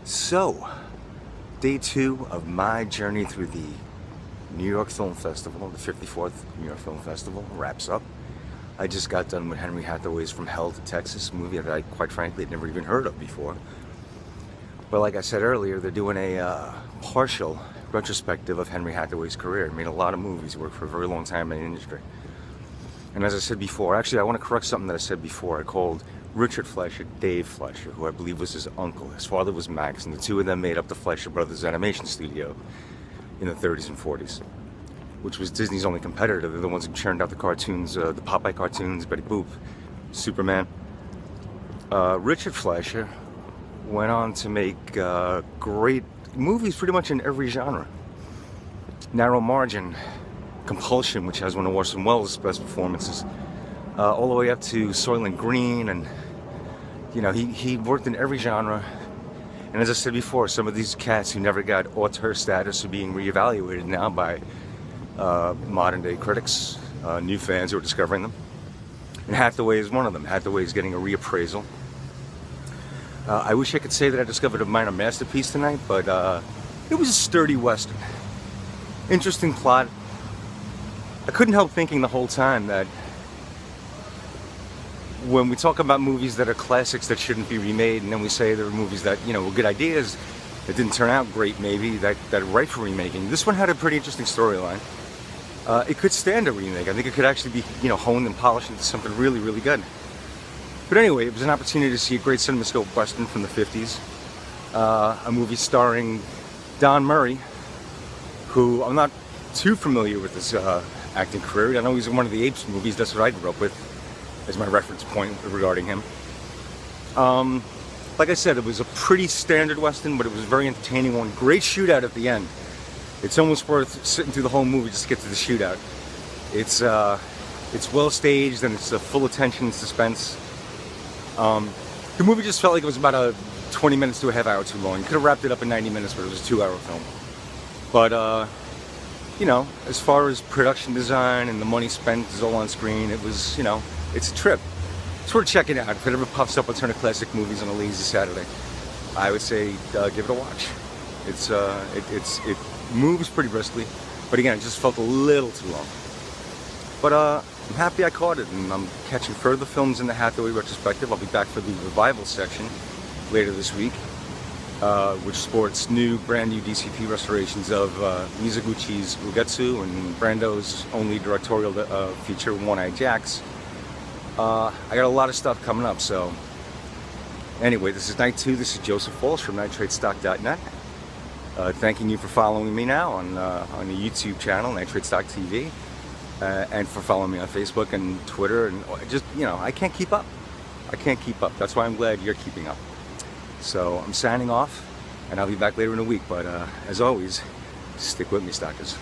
So, day 2 of my journey through the New York Film Festival, the 54th New York Film Festival, wraps up. I just got done with Henry Hathaway's From Hell to Texas, a movie that I, quite frankly, had never even heard of before. But like I said earlier, they're doing a partial retrospective of Henry Hathaway's career. He made a lot of movies, he worked for a very long time in the industry. And as I said before, actually I want to correct something that I said before. I called Richard Fleischer Dave Fleischer, who I believe was his uncle. His father was Max, and the two of them made up the Fleischer Brothers animation studio in the 30s and 40s, which was Disney's only competitor. They're the ones who churned out the cartoons, the Popeye cartoons, Betty Boop, Superman. Richard Fleischer went on to make great movies pretty much in every genre. Narrow Margin, Compulsion, which has one of Orson Welles' best performances, all the way up to Soylent Green, and you know, he worked in every genre. And as I said before, some of these cats who never got auteur status are being reevaluated now by modern day critics, new fans who are discovering them. And Hathaway is one of them. Hathaway is getting a reappraisal. I wish I could say that I discovered a minor masterpiece tonight, but it was a sturdy Western. Interesting plot. I couldn't help thinking the whole time that when we talk about movies that are classics that shouldn't be remade, and then we say there are movies that, you know, were good ideas that didn't turn out great, maybe, that are ripe for remaking. This one had a pretty interesting storyline. It could stand a remake. I think it could actually be, you know, honed and polished into something really, really good. But anyway, it was an opportunity to see a great CinemaScope Western from the 50s. A movie starring Don Murray, who I'm not too familiar with his acting career. I know he's in one of the Apes movies. That's what I grew up with as my reference point regarding him. Like I said, it was a pretty standard Western, but it was a very entertaining one. Great shootout at the end. It's almost worth sitting through the whole movie just to get to the shootout. It's well staged, and it's full of tension and suspense. The movie just felt like it was about 20 minutes to a half hour too long. You could have wrapped it up in 90 minutes, but it was a 2-hour film. But you know, as far as production design and the money spent is all on screen, it was, you know, it's a trip. It's worth checking out. If it ever pops up on Turner Classic Movies on a lazy Saturday, I would say give it a watch. It moves pretty briskly, but again, it just felt a little too long. But I'm happy I caught it, and I'm catching further films in the Hathaway retrospective. I'll be back for the revival section later this week, which sports brand new DCP restorations of Mizoguchi's Ugetsu and Brando's only directorial feature, One-Eyed Jacks. I got a lot of stuff coming up, so anyway, this is night 2. This is Joseph Walsh from NitrateStock.net. Thanking you for following me now on the YouTube channel, Nitrate Stock TV, and for following me on Facebook and Twitter, and just, you know, I can't keep up. I can't keep up. That's why I'm glad you're keeping up. So I'm signing off, and I'll be back later in the week, but as always, stick with me, stockers.